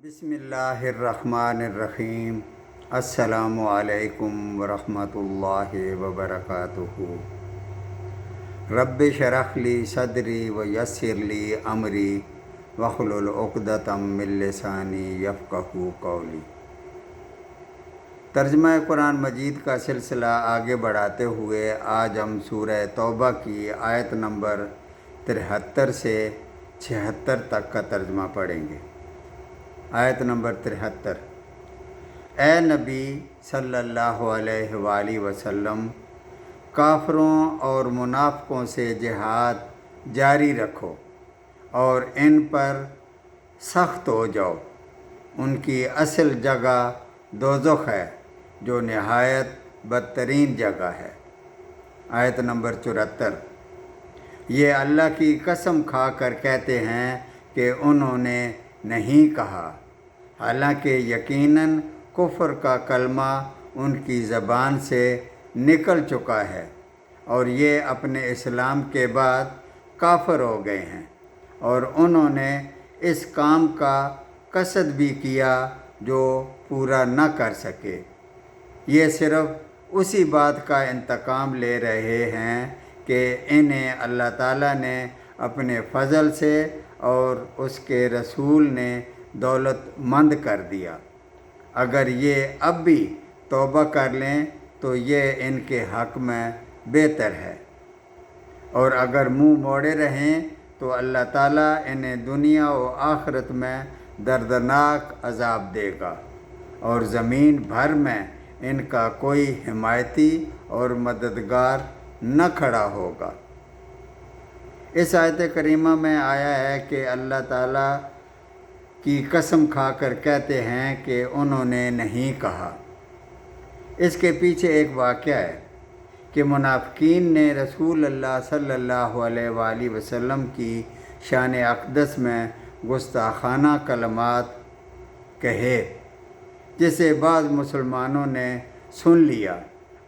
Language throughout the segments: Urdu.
بسم اللہ الرحمن الرحیم۔ السلام علیکم ورحمۃ اللہ وبرکاتہ۔ رب اشرح لی صدری ویسر لی امری واحلل عقدۃ من لسانی یفقہوا قولی۔ ترجمہ قرآن مجید کا سلسلہ آگے بڑھاتے ہوئے آج ہم سورہ توبہ کی آیت نمبر 73 سے 76 تک کا ترجمہ پڑھیں گے۔ آیت نمبر 73۔ اے نبی صلی اللہ علیہ وآلہ وسلم، کافروں اور منافقوں سے جہاد جاری رکھو اور ان پر سخت ہو جاؤ۔ ان کی اصل جگہ دوزخ ہے جو نہایت بدترین جگہ ہے۔ آیت نمبر 74۔ یہ اللہ کی قسم کھا کر کہتے ہیں کہ انہوں نے نہیں کہا، حالانکہ یقیناً کفر کا کلمہ ان کی زبان سے نکل چکا ہے اور یہ اپنے اسلام کے بعد کافر ہو گئے ہیں، اور انہوں نے اس کام کا قصد بھی کیا جو پورا نہ کر سکے۔ یہ صرف اسی بات کا انتقام لے رہے ہیں کہ انہیں اللہ تعالیٰ نے اپنے فضل سے اور اس کے رسول نے دولت مند کر دیا۔ اگر یہ اب بھی توبہ کر لیں تو یہ ان کے حق میں بہتر ہے، اور اگر منہ موڑے رہیں تو اللہ تعالیٰ انہیں دنیا و آخرت میں دردناک عذاب دے گا، اور زمین بھر میں ان کا کوئی حمایتی اور مددگار نہ کھڑا ہوگا۔ اس آیت کریمہ میں آیا ہے کہ اللہ تعالیٰ کی قسم کھا کر کہتے ہیں کہ انہوں نے نہیں کہا۔ اس کے پیچھے ایک واقعہ ہے کہ منافقین نے رسول اللہ صلی اللہ علیہ وآلہ وسلم کی شان اقدس میں گستاخانہ کلمات کہے، جسے بعض مسلمانوں نے سن لیا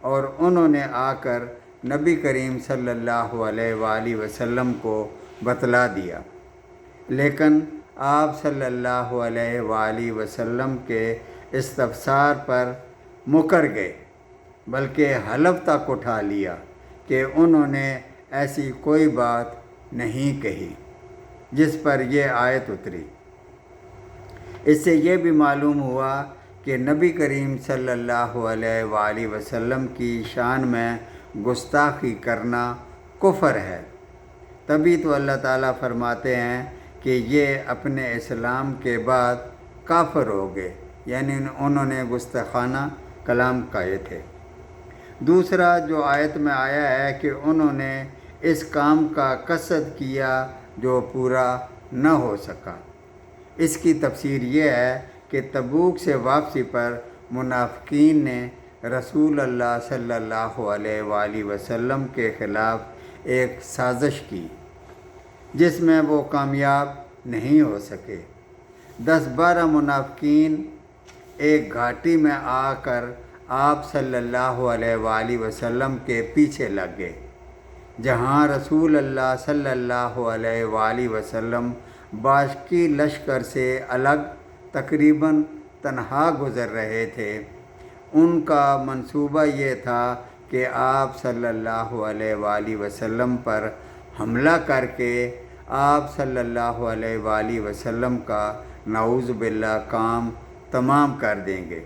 اور انہوں نے آ کر نبی کریم صلی اللہ علیہ وآلہ وسلم کو بتلا دیا، لیکن آپ صلی اللہ علیہ وآلہ وسلم کے استفسار پر مکر گئے، بلکہ حلف تک اٹھا لیا کہ انہوں نے ایسی کوئی بات نہیں کہی، جس پر یہ آیت اتری۔ اس سے یہ بھی معلوم ہوا کہ نبی کریم صلی اللہ علیہ وآلہ وسلم کی شان میں گستاخی کرنا کفر ہے۔ تبھی تو اللہ تعالیٰ فرماتے ہیں کہ یہ اپنے اسلام کے بعد کافر ہو گئے، یعنی انہوں نے گستاخانہ کلام کہے تھے۔ دوسرا جو آیت میں آیا ہے کہ انہوں نے اس کام کا قصد کیا جو پورا نہ ہو سکا، اس کی تفسیر یہ ہے کہ تبوک سے واپسی پر منافقین نے رسول اللہ صلی اللہ علیہ وآلہ وسلم کے خلاف ایک سازش کی، جس میں وہ کامیاب نہیں ہو سکے۔ 10-12 منافقین ایک گھاٹی میں آ کر آپ صلی اللہ علیہ وآلہ وسلم کے پیچھے لگ گئے، جہاں رسول اللہ صلی اللہ علیہ وآلہ وسلم باقی لشکر سے الگ تقریباً تنہا گزر رہے تھے۔ ان کا منصوبہ یہ تھا کہ آپ صلی اللہ علیہ وآلہ وسلم پر حملہ کر کے آپ صلی اللہ علیہ وآلہ وسلم کا نعوذ باللہ کام تمام کر دیں گے۔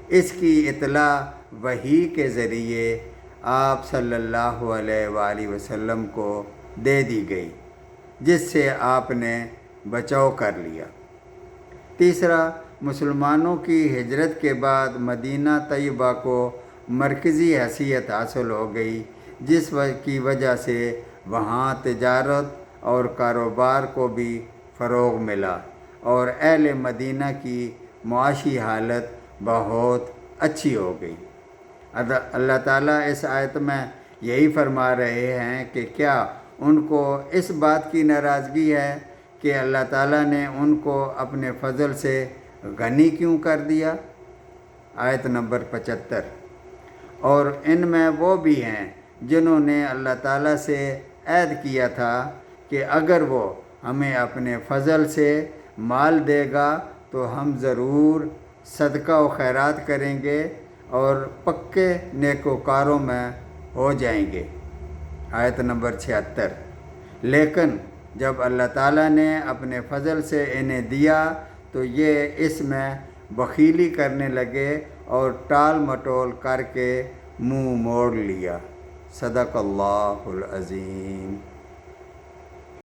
اس کی اطلاع وحی کے ذریعے آپ صلی اللہ علیہ وآلہ وسلم کو دے دی گئی، جس سے آپ نے بچاؤ کر لیا۔ تیسرا، مسلمانوں کی ہجرت کے بعد مدینہ طیبہ کو مرکزی حیثیت حاصل ہو گئی، جس کی وجہ سے وہاں تجارت اور کاروبار کو بھی فروغ ملا، اور اہل مدینہ کی معاشی حالت بہت اچھی ہو گئی۔ اللہ تعالیٰ اس آیت میں یہی فرما رہے ہیں کہ کیا ان کو اس بات کی ناراضگی ہے کہ اللہ تعالیٰ نے ان کو اپنے فضل سے غنی کیوں کر دیا؟ آیت نمبر 75۔ اور ان میں وہ بھی ہیں جنہوں نے اللہ تعالیٰ سے عہد کیا تھا کہ اگر وہ ہمیں اپنے فضل سے مال دے گا تو ہم ضرور صدقہ و خیرات کریں گے اور پکے نیکوکاروں میں ہو جائیں گے۔ آیت نمبر 76۔ لیکن جب اللہ تعالیٰ نے اپنے فضل سے انہیں دیا تو یہ اس میں بخیلی کرنے لگے اور ٹال مٹول کر کے منہ موڑ لیا۔ صدق اللہ العظیم۔